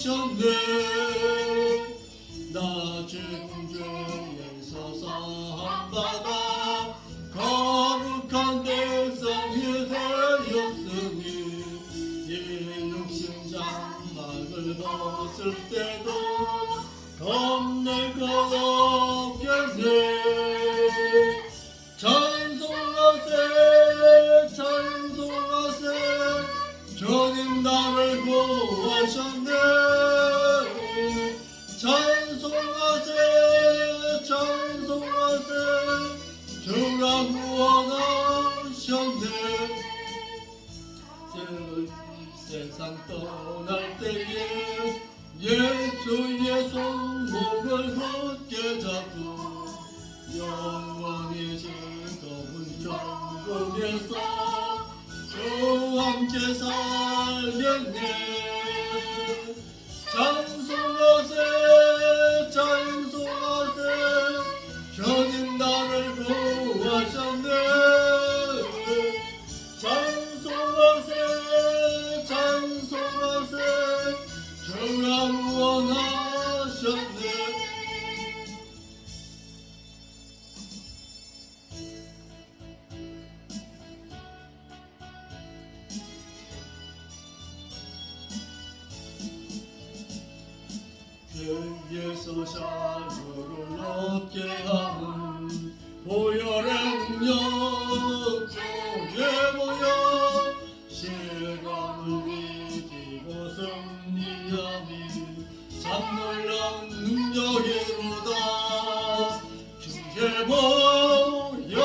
구원하셨네. 낮은 죄에서 사함받아 거룩한 대상이 되었으니 이 육신 장막을 벗을 때도 겁낼 것 없겠네. 찬송하세 찬송하세 주님 나를 구하셨네. 찬송하세 찬송하세 주가 구원하셨네. 세상 떠날 때에 예수의 손목을 굳게 잡고 영원히 즐거운 천국에서 주와 함께 살겠네. 찬송하세 찬송하세 주님 나를 구하셨네. 찬송하세 찬송하세 주가 구원하셨네. 죄에서 자유를 얻게 하는 보혈의 능력 주의 보혈 시간을 이기고 승리하니 참 놀라운 능력이로다. 주의 보혈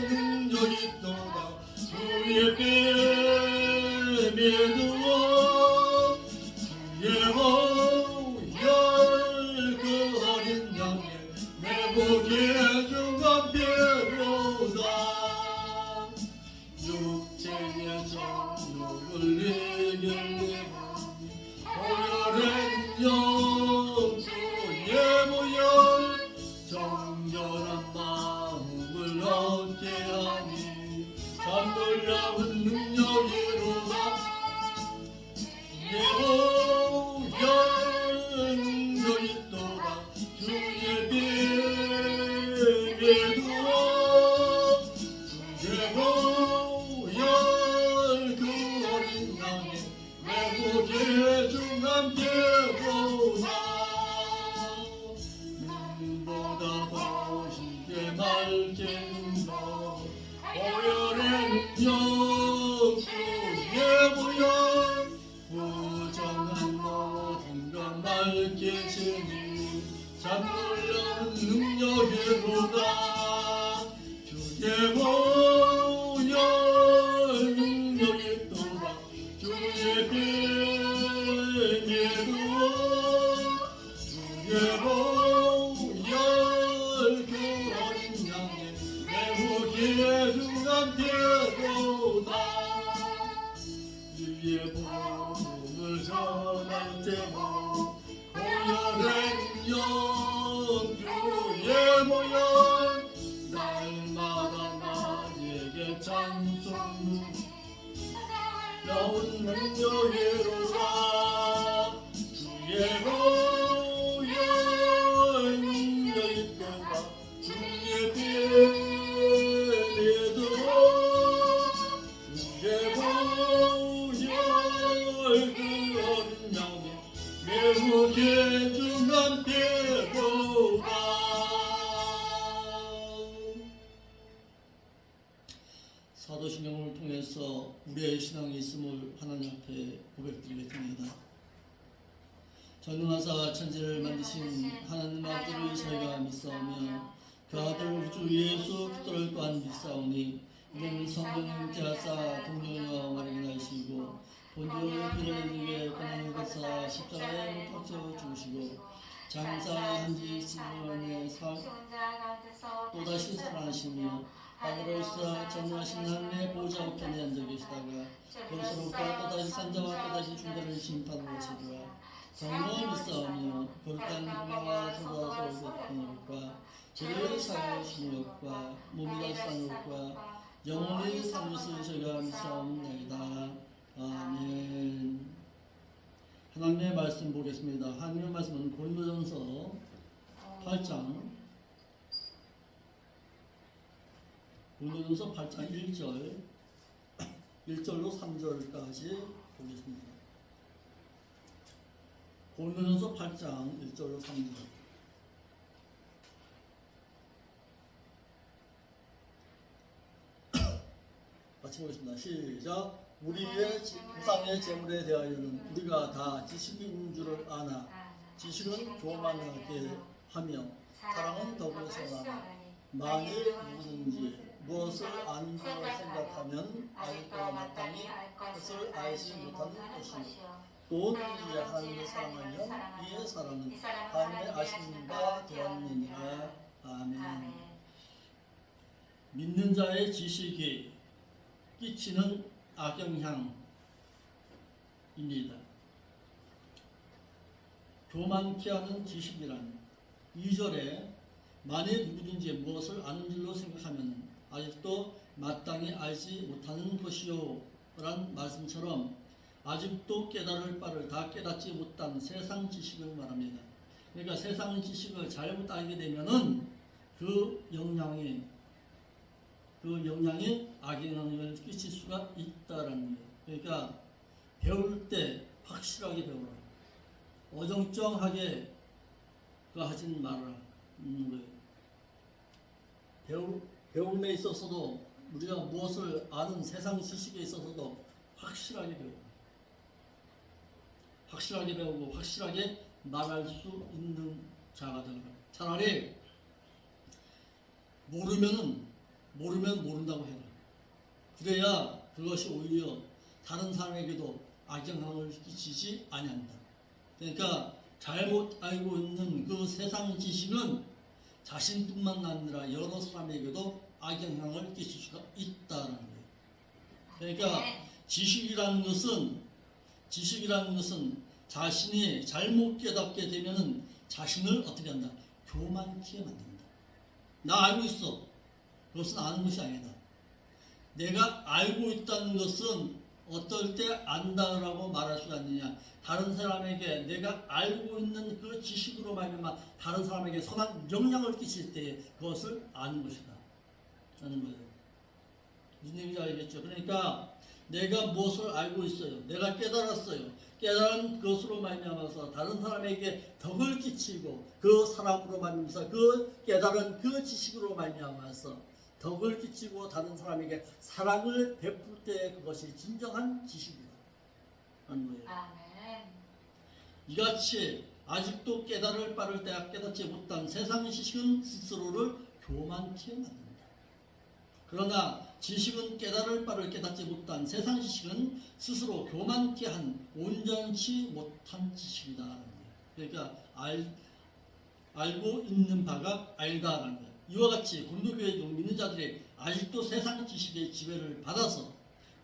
능력이 있도다. 주의 뺨에 누워 주의 보혈 그 어린 양의 내복의 중간 피로다. 육체의 정욕을 이기려면 보혈의 능력 주의 보혈 정결한 마음을 얻게 하니 참 놀라운 능력이로다. 주의 보혈 능력이 있도다. 주의 뺨에 누워 주의 보혈 그 어린 양의 내복의 중간 피로다. 눈보다 더 쉽게 맑게 눈도 보혈의 능력 주의 보혈 부정한 모든 것 맑게 지니 참 놀라운 능력이로다. 주의 보혈 능력이 있도다. 주의 뺨에 누워 주의 보혈 그 어린 양의 내복의 중간 피로다. 주의 복음을 전할 때도 보혈의 능력 주의 보혈 날마다 나에게 찬송 나온 능력이로다. 주의 보혈 능력 있도다. 주의 뺨에 누워 주의 보혈 그 어린 양의 내복의 중간 피로다. 사도신경을 통해서 우리의 신앙이 있음을 하나님 앞에 고백드리겠습니다. 전능하사 천지를 만드신 하나님 아들을 저희가 믿사오며 그 아들 주 예수 그리스도를 또한 믿사오니 이는 성령님 태하사 동정녀 마리아 나시고 본디오 피라도에게 고난을 받사 십자가에 못 박혀 죽으시고 장사한 지 7일 만에 또다시 살아나시며 하늘로 있어 전능하신 하나님의 보좌 우편에 앉아 계시다가 거기서부터 또다시 산자와 또다시 중대를 심판으로 치리라. 성령을 믿사오며 거룩한 누나와 소자서 오겠던 것과 죄를 사하시는 것과 몸이 다시 사는 것과 영원히 사는 것을 저희가 믿사옵나이다. 아멘. 하나님의 말씀 보겠습니다. 하나님의 말씀은 고린도전서 8장 1절로 3절까지 보겠습니다. 고린도전서 8장 1절로 3절. 같이 보겠습니다. 시작. 우리의 우상의 재물에 대하여는 우리가 다 지식이 있는 줄을 아나 지식은 교만하게 하며 사랑은 더불어서 나나 만일 누구든지 무엇을 아는 줄 생각하면 알 거와 마땅히 그것을 알지 못하는 것이요 또 누구든지 하나님을 사랑하면 이의 사랑은 하나님의 아시는 바 되었느니라. 아멘. 믿는 자의 지식이 끼치는 악영향입니다. 교만케 하는 지식이란 2절에 만일 누구든지 무엇을 아는 줄로 생각하면 아직도 마땅히 알지 못하는 것이요 란 말씀처럼 아직도 깨달을 바를 다 깨닫지 못한 세상 지식을 말합니다. 그러니까 세상 지식을 잘못 알게 되면은 그 영향이 악영향을 끼칠 수가 있다라는 거예요. 그러니까 배울 때 확실하게 배우라. 어정쩡하게 하진 말아라. 배움에 있어서도 우리가 무엇을 아는 세상 지식에 있어서도 확실하게 배우라. 확실하게 배우고 확실하게 말할 수 있는 자가 되라. 차라리 모르면 모른다고 해라. 그래야 그것이 오히려 다른 사람에게도 악영향을 끼치지 아니한다. 그러니까 잘못 알고 있는 그 세상 지식은 자신뿐만 아니라 여러 사람에게도 악영향을 끼칠 수가 있다는 거예요. 그러니까 지식이라는 것은 자신이 잘못 깨닫게 되면은 자신을 어떻게 한다? 교만케 만든다. 나 알고 있어. 그것은 아는 것이 아니다. 내가 알고 있다는 것은 어떨 때 안다라고 말할 수가 있느냐. 다른 사람에게 내가 알고 있는 그 지식으로 말미암아 다른 사람에게 선한 영향을 끼칠 때 그것을 아는 것이다. 하는 거예요. 무슨 얘기인지 알겠죠? 그러니까 내가 무엇을 알고 있어요. 내가 깨달았어요. 깨달은 것으로 말미암아서 다른 사람에게 덕을 끼치고 그 사람으로 말미암아서 그 깨달은 그 지식으로 말미암아서 덕을 끼치고 다른 사람에게 사랑을 베풀 때 그것이 진정한 지식이다 하는 거예요. 아멘. 이같이 아직도 깨달을 바를 때 깨닫지 못한 세상 지식은 스스로를 교만케 만든다. 그러나 지식은 깨달을 바를 깨닫지 못한 세상 지식은 스스로 교만케 한 온전치 못한 지식이다. 그러니까 알고 있는 바가 알다라는 거예요. 이와 같이 고린도교회 믿는 자들이 아직도 세상 지식의 지배를 받아서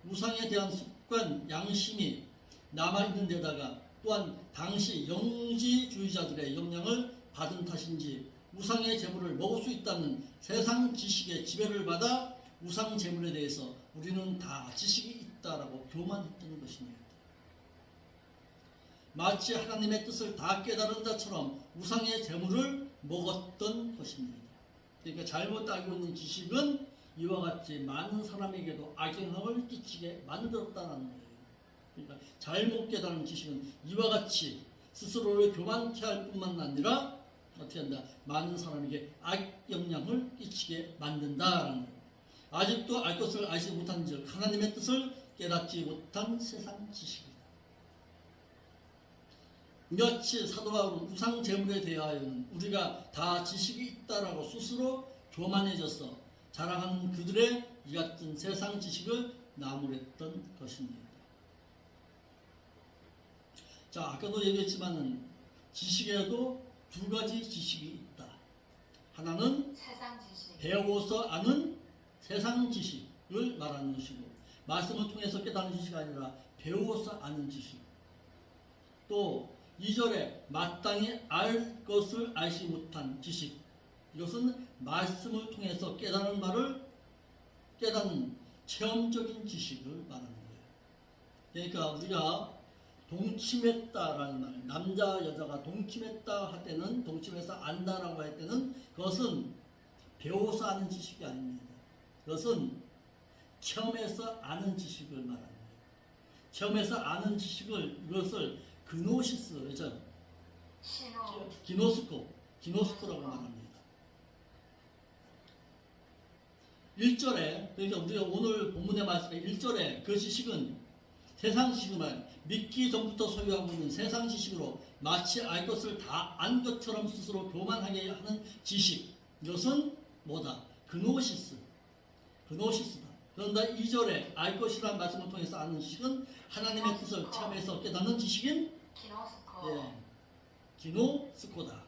우상에 대한 습관, 양심이 남아있는 데다가 또한 당시 영지주의자들의 영향을 받은 탓인지 우상의 재물을 먹을 수 있다는 세상 지식의 지배를 받아 우상 재물에 대해서 우리는 다 지식이 있다라고 교만했던 것입니다. 마치 하나님의 뜻을 다 깨달은 자처럼 우상의 재물을 먹었던 것입니다. 그러니까 잘못 알고 있는 지식은 이와 같이 많은 사람에게도 악영향을 끼치게 만들었다는 거예요. 그러니까 잘못 깨달은 지식은 이와 같이 스스로를 교만케 할 뿐만 아니라 어떻게 한다? 많은 사람에게 악영향을 끼치게 만든다라는 거예요. 아직도 알 것을 알지 못한 즉 하나님의 뜻을 깨닫지 못한 세상 지식이다. 이같이 사도 바울은 우상 재물에 대하여는 우리가 다 지식이 있다라고 스스로 교만해져서 자랑하는 그들의 이 같은 세상 지식을 나무랬던 것입니다. 자, 아까도 얘기했지만은 지식에도 두 가지 지식이 있다. 하나는 세상 지식. 배워서 아는 세상 지식을 말하는 것이고, 말씀을 통해서 깨닫는 지식이 아니라 배워서 아는 지식. 또 2절에 마땅히 알 것을 알지 못한 지식. 이것은 말씀을 통해서 깨닫는 말을 깨닫는 체험적인 지식을 말하는 거예요. 그러니까 우리가 동침했다라는 말, 남자 여자가 동침했다 할 때는, 동침해서 안다라고 할 때는 그것은 배워서 아는 지식이 아닙니다. 그것은 체험해서 아는 지식을 말합니다. 체험해서 아는 지식을, 이것을 그노시스, 그죠? 기노스코라고 말합니다. 1절에, 그러니까 우리가 오늘 본문의 말씀에 1절에 그 지식은 세상 지식을 믿기 전부터 소유하고 있는 세상 지식으로 마치 알 것을 다 안 것처럼 스스로 교만하게 하는 지식. 이것은 뭐다? 그노시스다. 그런데 2절에 알 것이라는 말씀을 통해서 아는 지식은 하나님의 뜻을 체험해서 깨닫는 지식인 기노스코다.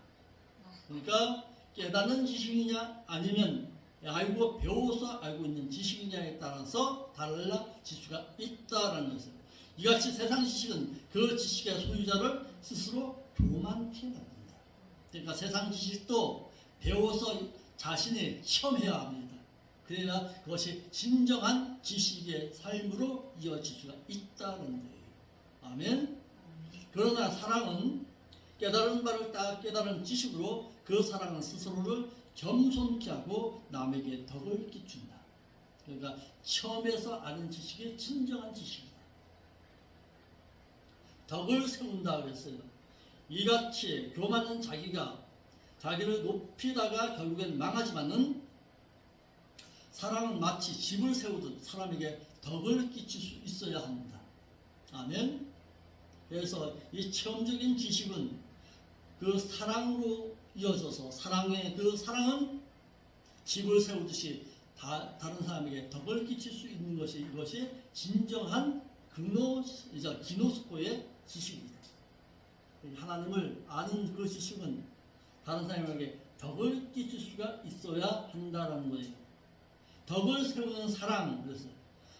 그러니까 깨닫는 지식이냐 아니면 알고 배워서 알고 있는 지식이냐에 따라서 달라질 수가 있다라는 것을. 이같이 세상 지식은 그 지식의 소유자를 스스로 교만케 만든다. 그러니까 세상 지식도 배워서 자신이 체험해야 합니다. 그래야 그것이 진정한 지식의 삶으로 이어질 수가 있다는 거예요. 아멘. 그러나 사랑은 깨달은 바를 딱 깨달은 지식으로 그 사랑은 스스로를 겸손케 하고 남에게 덕을 끼친다. 그러니까 체험에서 아는 지식이 진정한 지식이다. 덕을 세운다 그랬어요. 이같이 교만한 자기가 자기를 높이다가 결국엔 망하지만은 사랑은 마치 집을 세우듯 사람에게 덕을 끼칠 수 있어야 합니다. 아멘. 그래서 이 체험적인 지식은 그 사랑으로 이어져서 그 사랑은 집을 세우듯이 다른 사람에게 덕을 끼칠 수 있는 것이 이것이 진정한 기노스코의 지식입니다. 하나님을 아는 그 지식은 다른 사람에게 덕을 끼칠 수가 있어야 한다는 거예요. 덕을 세우는 사랑, 그래서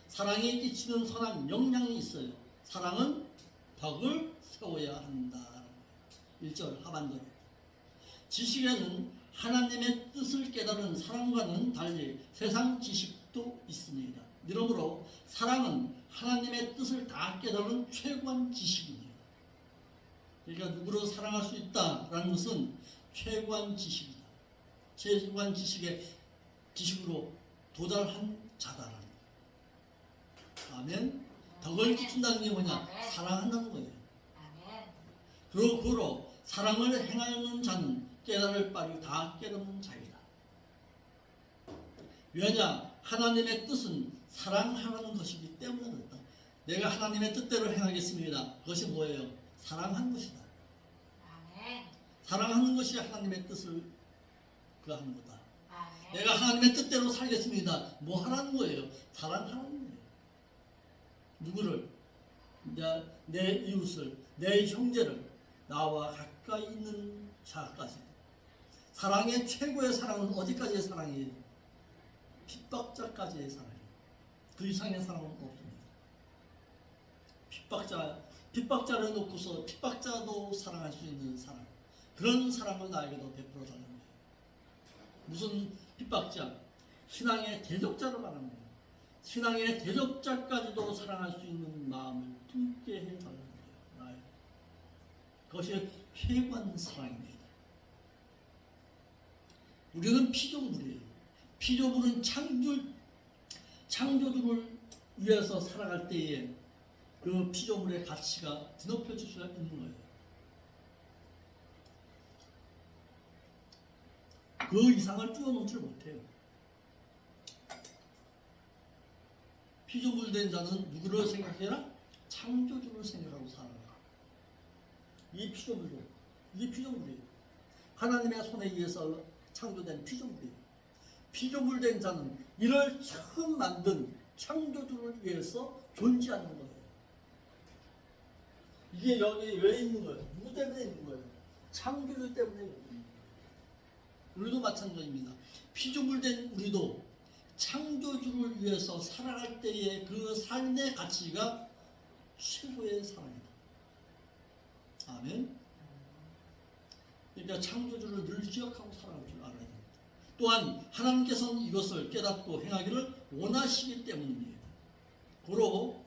사랑에 끼치는 선한 영향이 있어요. 사랑은 덕을 세워야 한다. 1절 하반절. 지식에는 하나님의 뜻을 깨달은 사랑과는 달리 세상 지식도 있습니다. 이러므로 사랑은 하나님의 뜻을 다 깨달은 최고한 지식입니다. 그러니까 누구를 사랑할 수 있다라는 것은 최고한 지식이다. 최고한 지식으로 도달한 자다라는 거예요. 아멘. 덕을 끼친다는 게 뭐냐? 사랑한다는 거예요. 그러므로 사랑을 행하는 자는 깨달을 바를 다 깨닫는 자이다. 왜냐? 하나님의 뜻은 사랑하는 것이기 때문에 그렇다. 내가 하나님의 뜻대로 행하겠습니다. 그것이 뭐예요? 사랑하는 것이다. 사랑하는 것이 하나님의 뜻을 하는 거다. 내가 하나님의 뜻대로 살겠습니다. 뭐 하라는 거예요? 사랑하는 거예요. 누구를? 내 이웃을, 내 형제를, 나와 가까이 있는 자까지. 사랑의 최고의 사랑은 어디까지의 사랑이에요? 핍박자까지의 사랑이에요. 그 이상의 사랑은 없습니다. 핍박자를 놓고서 핍박자도 사랑할 수 있는 사랑. 그런 사랑을 나에게도 베풀어 달라는 거예요. 무슨 핍박자? 신앙의 대적자를 말하는 거예요. 신앙의 대적자까지도 사랑할 수 있는 마음을 품게 해달라는 거예요. 그것이 최고한 사랑입니다. 우리는 피조물이에요. 피조물은 창조주를 위해서 살아갈 때에 그 피조물의 가치가 드높여질 수가 있는 거예요. 그 이상을 뛰어넘지 못해요. 피조물 된 자는 누구를 생각해라? 창조주를 생각하고 살아요. 이게 피조물이에요. 하나님의 손에 의해서 창조된 피조물이에요. 피조물 된 자는 이를 처음 만든 창조주를 위해서 존재하는 거예요. 이게 여기 왜 있는 거예요? 누구 때문에 있는 거예요? 창조주 때문에 있는 거예요. 우리도 마찬가지입니다. 피조물 된 우리도 창조주를 위해서 살아갈 때의 그 삶의 가치가 최고의 사랑이다. 아멘. 그러니까 창조주를 늘 기억하고 살아갈 줄 알아야 됩니다. 또한 하나님께서는 이것을 깨닫고 행하기를 원하시기 때문입니다. 고로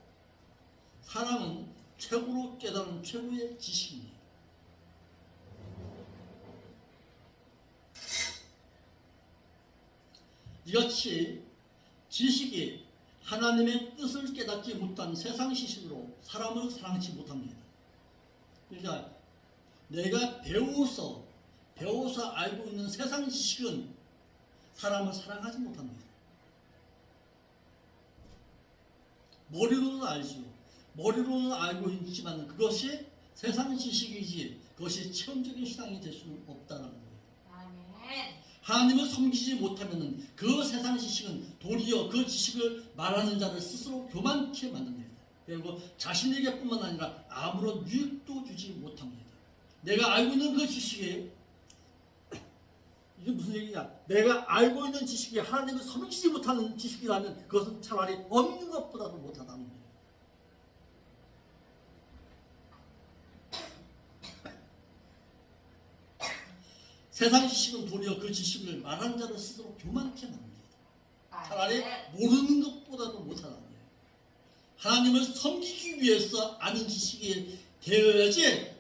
사랑은 최고로 깨달은 최고의 지식입니다. 이같이 지식이 하나님의 뜻을 깨닫지 못한 세상 지식으로 사람을 사랑하지 못합니다. 그러니까 내가 배워서 알고 있는 세상 지식은 사람을 사랑하지 못합니다. 머리로는 알죠. 머리로는 알고 있지만 그것이 세상 지식이지 그것이 체험적인 신앙이 될 수는 없다는 거예요. 아멘. 하나님을 섬기지 못하면 그 세상 지식은 도리어 그 지식을 말하는 자를 스스로 교만케 만듭니다. 그리고 자신에게뿐만 아니라 아무런 유익도 주지 못합니다. 내가 알고 있는 그 지식이 이게 무슨 얘기냐? 내가 알고 있는 지식이 하나님을 섬기지 못하는 지식이라면 그것은 차라리 없는 것보다도 못하다는 거예요. 세상 지식은 도리어 그 지식을 말하는 자를 스스로 교만케 만듭니다. 차라리 모르는 것보다도 못하다는 거예요. 하나님을 섬기기 위해서 아는 지식이 되어야지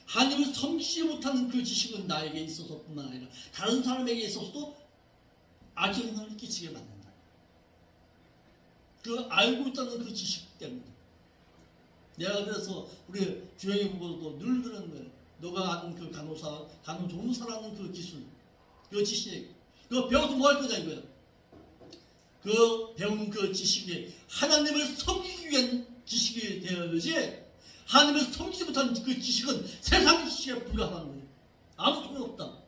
하나님을 섬기지 못하는 그 지식은 나에게 있어서뿐만 아니라 다른 사람에게 있어서도 악영향을 끼치게 만든다. 그 알고 있다는 그 지식 때문에. 내가 그래서 우리 주영이 부부도 늘 그러는 거예요. 너가 아는 그 간호조무사라는 그 기술, 그 지식, 그거 배워서 뭐 할 거냐 이거야. 그 배운 그 지식이 하나님을 섬기기 위한 지식이 되어야지 하나님을 섬기지 못하는 그 지식은 세상 지식에 불과한 거예요. 아무 소용없다.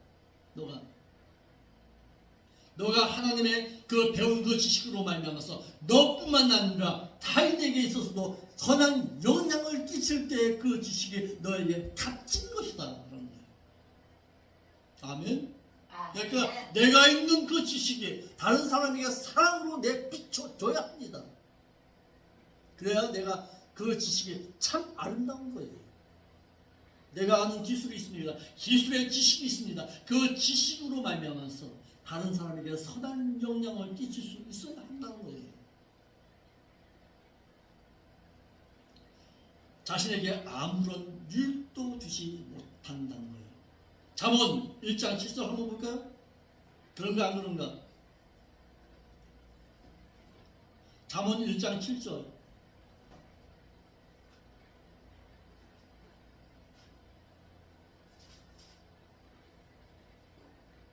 너가 하나님의 그 배운 그 지식으로 말미암아서 너뿐만 아니라 타인에게 있어서도 선한 영향을 끼칠 때 그 지식이 너에게 값진 것이다. 그런 거예요. 아멘. 그러니까 내가 있는 그 지식이 다른 사람에게 사랑으로 내비춰줘야 합니다. 그래야 내가 그 지식이 참 아름다운 거예요. 내가 아는 기술이 있습니다. 기술의 지식이 있습니다. 그 지식으로 말미암아서 다른 사람에게 선한 영향을 끼칠 수 있어야 한다는 거예요. 자신에게 아무런 유익도 주지 못한다는 거예요. 잠언 1장 7절 한번 볼까요? 그런가 안 그런가? 잠언 1장 7절.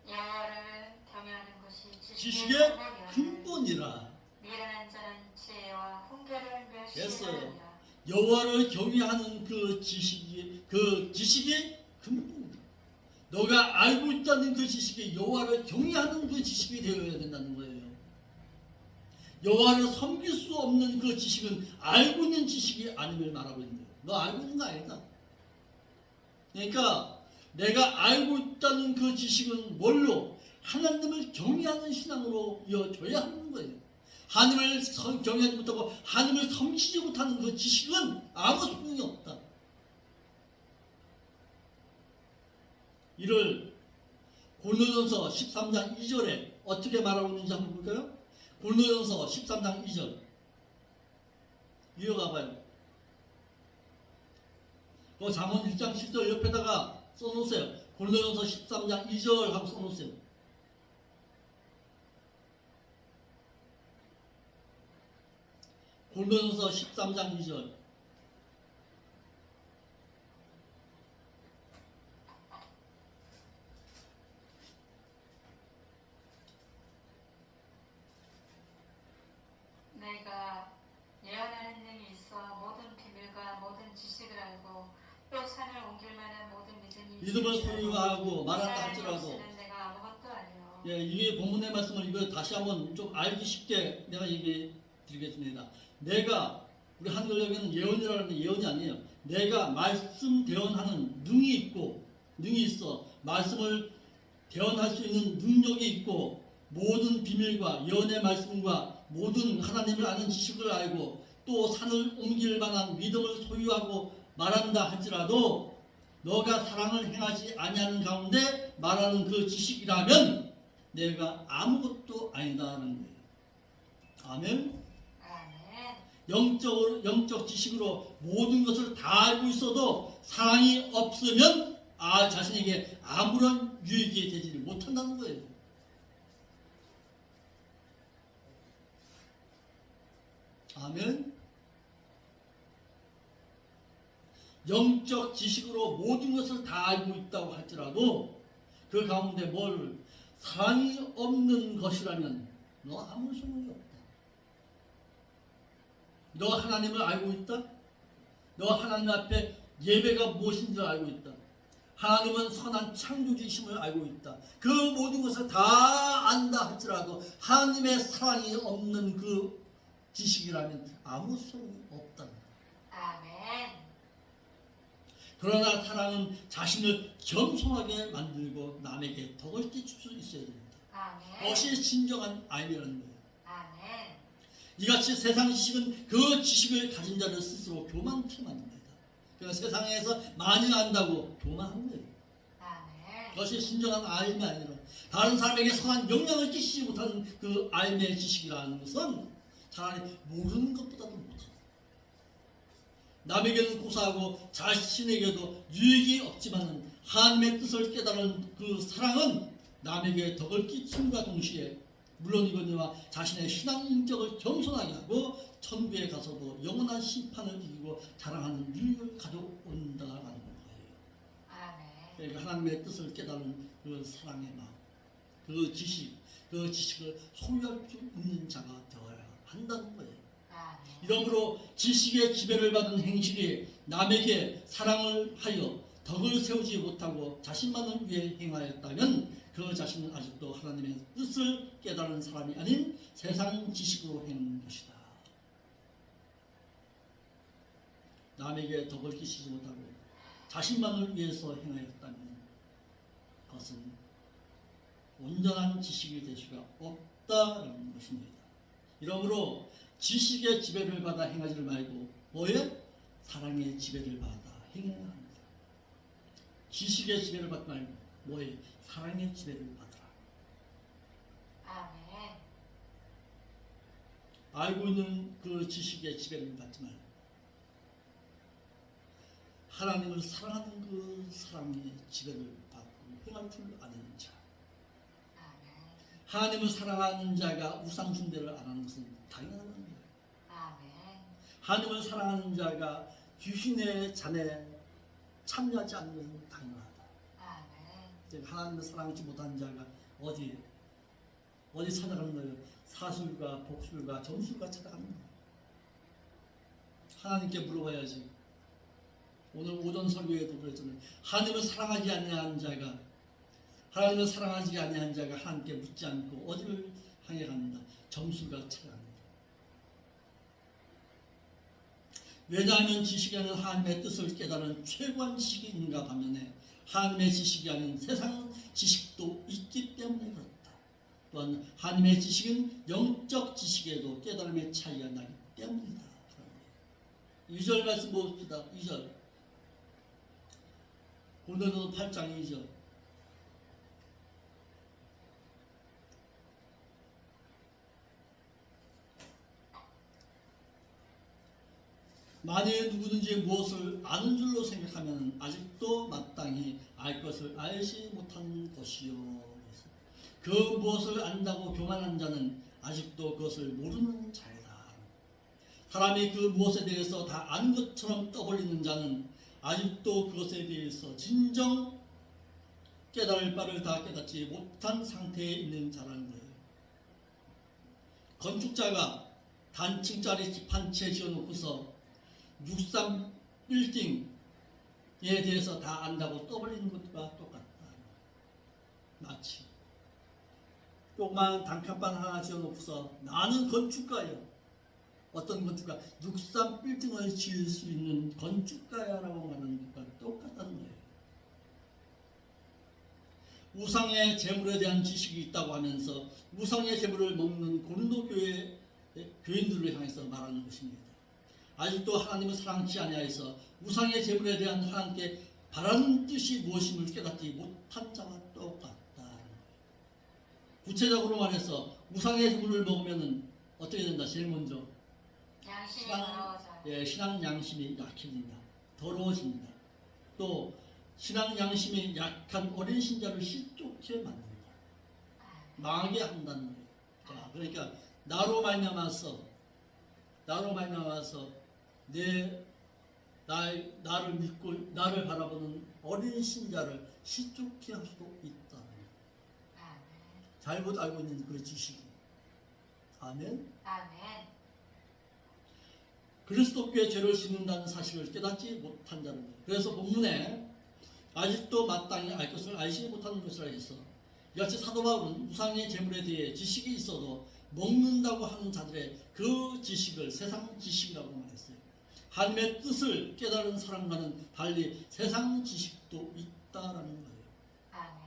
여호와를 경외하는 것이 지식의 근본이라. 미련한 자는 지혜와 훈계를 됐어요. 멸시하느니라. 여호와를 경외하는 그 지식이 근본이다. 너가 알고 있다는 그 지식이 여호와를 경외하는 그 지식이 되어야 된다는 거예요. 여호와를 섬길 수 없는 그 지식은 알고 있는 지식이 아님을 말하고 있는 거예요. 너 알고 있는 거 아니다. 그러니까 내가 알고 있다는 그 지식은 뭘로? 하나님을 경외하는 신앙으로 이어져야 하는 거예요. 하나님을 경외하지 못하고 하나님을 섬기지 못하는 그 지식은 아무 소용이 없다. 이를 고린도전서 13장 2절에 어떻게 말하고 있는지 한번 볼까요? 고린도전서 13장 2절 이어가 봐요. 그 잠언 1장 7절 옆에다가 써놓으세요. 고린도전서 13장 2절 하고 써놓으세요. 고린도전서 13장 2절. 내가 예언하는 능이 있어 모든 비밀과 모든 지식을 알고 또 산을 옮길 만한 모든 믿음을 소유하고 말한다 할지라도 내가 아무것도 아니요. 예, 이게 본문의 말씀을 이거 다시 한번 좀 알기 쉽게 내가 얘기해 드리겠습니다. 내가 우리 한글역에는 예언이라는 예언이 아니에요. 내가 말씀 대언하는 능이 있어 말씀을 대언할 수 있는 능력이 있고 모든 비밀과 예언의 말씀과 모든 하나님을 아는 지식을 알고 또 산을 옮길 만한 믿음을 소유하고 말한다 할지라도 너가 사랑을 행하지 아니하는 가운데 말하는 그 지식이라면 내가 아무것도 아니다는 거예요. 아멘. 영적 지식으로 모든 것을 다 알고 있어도 사랑이 없으면 자신에게 아무런 유익이 되지 못한다는 거예요. 아멘. 영적 지식으로 모든 것을 다 알고 있다고 할지라도 그 가운데 사랑이 없는 것이라면 너 아무 소용이 없다. 너 하나님을 알고 있다? 너 하나님 앞에 예배가 무엇인지 알고 있다. 하나님은 선한 창조주이심을 알고 있다. 그 모든 것을 다 안다 할지라도 하나님의 사랑이 없는 그 지식이라면 아무 소용이 없다. 아멘. 그러나 사랑은 자신을 겸손하게 만들고 남에게 덕을 끼칠 수 있어야 됩니다. 아멘. 그것이 진정한 아임이라는 거예요. 아멘. 이같이 세상 지식은 그 지식을 가진 자를 스스로 교만케 만듭니다. 그러니까 세상에서 많이 안다고 교만한 거예요. 아멘. 그것이 진정한 아임이 아니라 다른 사람에게 선한 영향을 끼치지 못하는 그 아임의 지식이라는 것은 차라리 모르는 것보다도 못해요. 남에게는 고사하고 자신에게도 유익이 없지만 하나님의 뜻을 깨달은 그 사랑은 남에게 덕을 끼침과 동시에 물론이거니와 자신의 신앙 인격을 겸손하게 하고 천국에 가서도 영원한 심판을 이기고 자랑하는 유익을 가져온다라는 거예요. 아멘. 그러니까 하나님의 뜻을 깨달은 그 사랑의 마음, 그 지식을 소유할 수 있는 자가 되어야 한다는 거예요. 이러므로 지식의 지배를 받은 행실이 남에게 사랑을 하여 덕을 세우지 못하고 자신만을 위해 행하였다면 그 자신은 아직도 하나님의 뜻을 깨달은 사람이 아닌 세상 지식으로 행한 것이다. 남에게 덕을 끼치지 못하고 자신만을 위해서 행하였다면 그것은 온전한 지식이 될 수가 없다는 것입니다. 이러므로 지식의 지배를 받아 행하지를 말고 뭐에? 사랑의 지배를 받아 행해야 합니다. 지식의 지배를 받지 말고 뭐에? 사랑의 지배를 받으라. 아멘. 알고 있는 그 지식의 지배를 받지 말고 하나님을 사랑하는 그 사랑의 지배를 받고 행할 줄 아는 자. 아멘. 하나님을 사랑하는 자가 우상 숭배를 안 하는 것은 당연한 겁니다. 아멘. 하나님을 사랑하는 자가 귀신의 잔에 참여하지 않는 것은 당연하다. 아멘. 하나님을 사랑하지 못하는 자가 어디 찾아가는 거예요? 사술과 복술과 점술과 찾아가는 거예요. 하나님께 물어봐야지. 오늘 오전 설교에도 그랬잖아요. 하나님을 사랑하지 아니하는 자가 하나님께 묻지 않고 어디를 향해 갑니다. 점술과 찾아갑니다. 왜냐하면 지식에는 하나님의 뜻을 깨달은 최고한 지식이 있는가 반면에 하나님의 지식이 아닌 세상 지식도 있기 때문에 그렇다. 또한 하나님의 지식은 영적 지식에도 깨달음의 차이가 나기 때문이다. 2절 말씀 봅시다. 2절 고린도서 8장 2절 만일 누구든지 무엇을 아는 줄로 생각하면 아직도 마땅히 알 것을 알지 못한 것이요. 그 무엇을 안다고 교만한 자는 아직도 그것을 모르는 자이다. 사람이 그 무엇에 대해서 다 아는 것처럼 떠벌리는 자는 아직도 그것에 대해서 진정 깨달을 바를 다 깨닫지 못한 상태에 있는 자라는 거예요. 건축자가 단층짜리 집 한 채 지어놓고서 63 빌딩에 대해서 다 안다고 떠벌리는 것과 똑같다. 마치 조그만 단칸방 하나 지어놓고서 나는 건축가예요. 어떤 건축가 63 빌딩을 지을 수 있는 건축가야라고 말하는 것과 똑같다는 거예요. 우상의 재물에 대한 지식이 있다고 하면서 우상의 재물을 먹는 고린도 교회 교인들을 향해서 말하는 것입니다. 아직도 하나님을 사랑치 아니하여서 우상의 재물에 대한 하나님께 바라는 뜻이 무엇임을 깨닫지 못한 자와 똑같다. 구체적으로 말해서 우상의 재물을 먹으면 어떻게 된다? 제일 먼저 양심이 신앙, 더러워져요. 예, 신앙 양심이 약해진다. 더러워진다. 또 신앙 양심이 약한 어린 신자를 실족해 만든다. 망하게 한다는 거예요. 자, 그러니까 나로 말미암아서 나를 믿고 나를 바라보는 어린 신자를 실족해 할 수도 있다는 거예요. 잘못 알고 있는 그 지식이. 아멘. 아멘. 그리스도께 죄를 짓는다는 사실을 깨닫지 못한다는 거예요. 그래서 본문에 아직도 마땅히 알 것을 알지 못하는 것이라 해서 역시 사도 바울은 우상의 제물에 대해 지식이 있어도 먹는다고 하는 자들의 그 지식을 세상 지식이라고 말했어요. 하나님의 뜻을 깨달은 사람과는 달리 세상 지식도 있다라는 거예요. 아멘.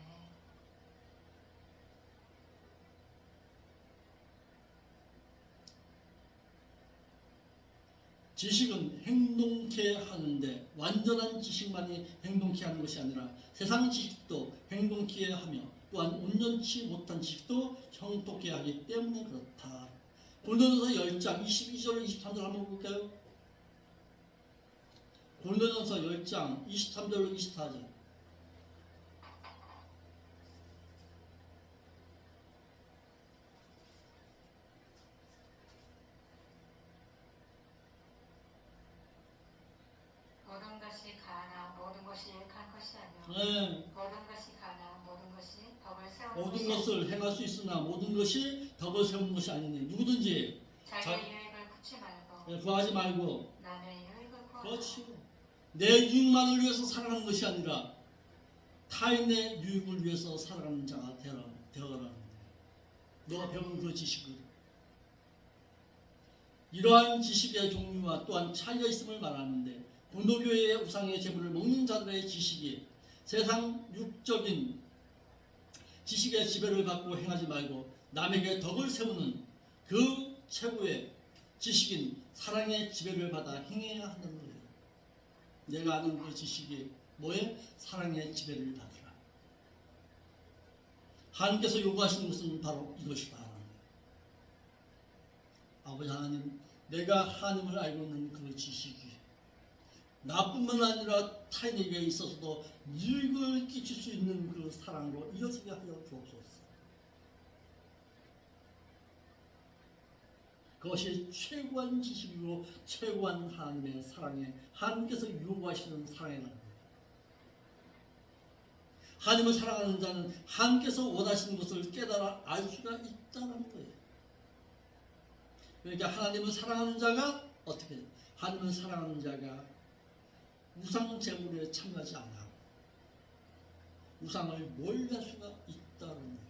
지식은 행동케 하는데 완전한 지식만이 행동케 하는 것이 아니라 세상 지식도 행동케 하며 또한 온전치 못한 지식도 형통케 하기 때문에 그렇다. 고린도전서 10장 22절 23절 한번 볼까요? 고린도전서 10장 23절 24절. 모든 것이 가나 모든 것이 약한 것이 아니요 네. 모든 것이 가나 모든 것이 덕을 세우는 모든 것이 것을 행할 수 있으나 모든 것이 덕을 세우는 것이 아니니 누구든지 자기의 유익을 구치 말고 구하지 말고 남의 유익을 구하라. 그렇죠. 내 유익만을 위해서 살아가는 것이 아니라 타인의 유익을 위해서 살아가는 자가 되어라. 너가 배운 그 지식을. 이러한 지식의 종류와 또한 차이가 있음을 말하는데 고린도교회의 우상의 제물을 먹는 자들의 지식이 세상 육적인 지식의 지배를 받고 행하지 말고 남에게 덕을 세우는 그 최고의 지식인 사랑의 지배를 받아 행해야 한다는 거예요. 내가 아는 그 지식이 뭐에? 사랑의 지배를 받으라. 하나님께서 요구하시는 것은 바로 이것이다. 아버지 하나님, 내가 하나님을 알고 있는 그 지식이 나뿐만 아니라 타인에게 있어서도 유익을 끼칠 수 있는 그 사랑으로 이어지게 하여 주옵소서. 그것이 최고한 지식이고 최고한 하나님의 사랑에 하나님께서 요구하시는 사랑이라는 거예요. 하나님을 사랑하는 자는 하나님께서 원하시는 것을 깨달아 알 수가 있다는 거예요. 그러니까 하나님을 사랑하는 자가 어떻게 해요? 하나님을 사랑하는 자가 우상 제물에 참여하지 않아 우상을 멀리할 수가 있다는 거예요.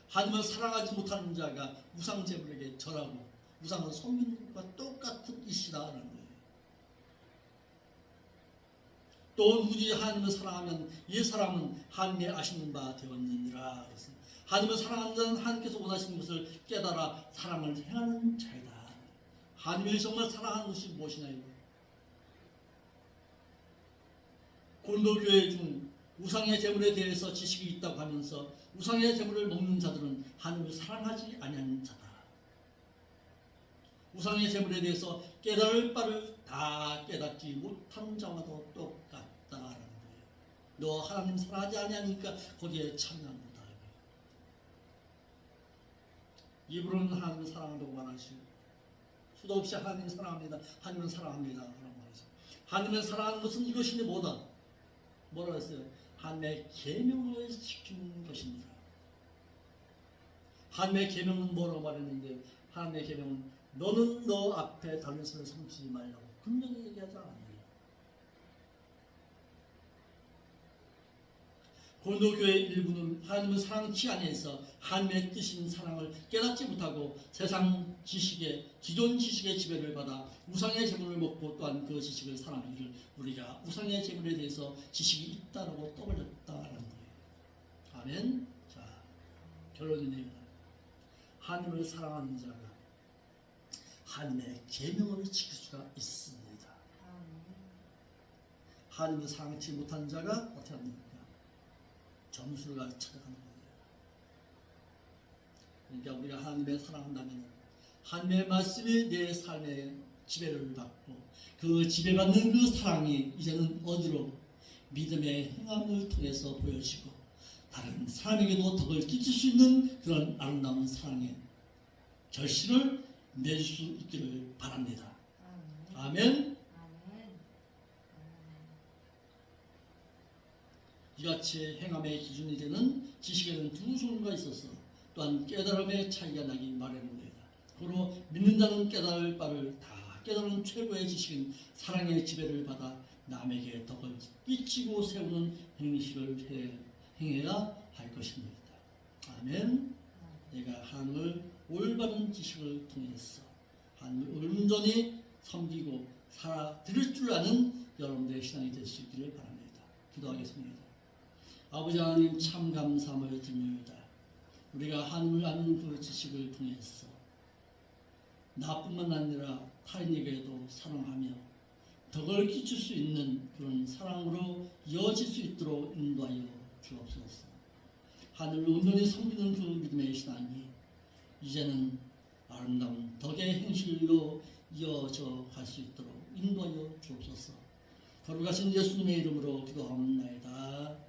하나님을 사랑하지 못하는 자가 우상 제물에게 절하고 우상을 섬기는 것과 똑같은 이시다는 거예요. 또 누구든지 하나님을 사랑하면 이 사람은 하나님의 아시는 바 되었느니라. 하나님을 사랑하는 자는 하나님께서 원하시는 것을 깨달아 사랑을 행하는 자이다. 하나님을 정말 사랑하는 것이 무엇이냐 이거. 고린도교회 중 우상의 제물에 대해서 지식이 있다고 하면서 우상의 제물을 먹는 자들은 하나님을 사랑하지 아니하는 자다. 우상의 제물에 대해서 깨달을 바를 다 깨닫지 못한 자와도 똑같다라는 거예요. 너 하나님 사랑하지 아니하니까 거기에 참여한 거다. 입으로는 하나님을 사랑한다고 말하시고 수도 없이 하나님을 사랑합니다. 하나님을 사랑합니다. 라고 말하시고 하나님을 사랑하는 것은 이것이니 뭐다? 뭐라고 했어요? 하나님의 계명을 지키는 것입니다. 하나님의 계명은 뭐라고 말했는데 하나님의 계명은 너는 너 앞에 다른 것을 섬기지 말라고 분명히 얘기하지 않아요. 고린도교회 일부는 하나님을 사랑치 아니해서 하나님의 뜻인 사랑을 깨닫지 못하고 세상 지식의 기존 지식의 지배를 받아 우상의 제물을 먹고 또한 그 지식을 사랑하기를 우리가 우상의 제물에 대해서 지식이 있다라고 떠올렸다라는 거예요. 아멘. 자, 결론이네요. 하나님을 사랑하는 자가 하나님의 계명을 지킬 수가 있습니다. 하나님을 사랑치 못한 자가 어떻게 합니까? 점수가 찾아가는 거예요. 그러니까 우리가 하나님을 사랑한다면 하나님의 말씀이 내 삶에 지배를 받고 그 지배받는 그 사랑이 이제는 어디로 믿음의 행함을 통해서 보여지고 다른 사람에게도 덕을 끼칠 수 있는 그런 아름다운 사랑의 결실을 맺을 수 있기를 바랍니다. 아멘. 이같이 행함의 기준이 되는 지식에는 두 종류가 있어서 또한 깨달음의 차이가 나기 마련입니다. 그러므로 믿는 자는 깨달을 바를 다 깨달은 최고의 지식은 사랑의 지배를 받아 남에게 덕을 끼치고 세우는 행실을 행해야 할 것입니다. 아멘. 내가 하나님을 올바른 지식을 통해서 하나님을 온전히 섬기고 살아드릴 줄 아는 여러분들의 신앙이 될 수 있기를 바랍니다. 기도하겠습니다. 아버지 하나님 참 감사함을 드립니다. 우리가 하나님을 아는 그 지식을 통해서 나뿐만 아니라 타인에게도 사랑하며 덕을 끼칠 수 있는 그런 사랑으로 이어질 수 있도록 인도하여 주옵소서. 하늘을 온전히 섬기는 그 믿음의 신앙이 이제는 아름다운 덕의 행실로 이어져 갈 수 있도록 인도하여 주옵소서. 거룩하신 예수님의 이름으로 기도하옵나이다.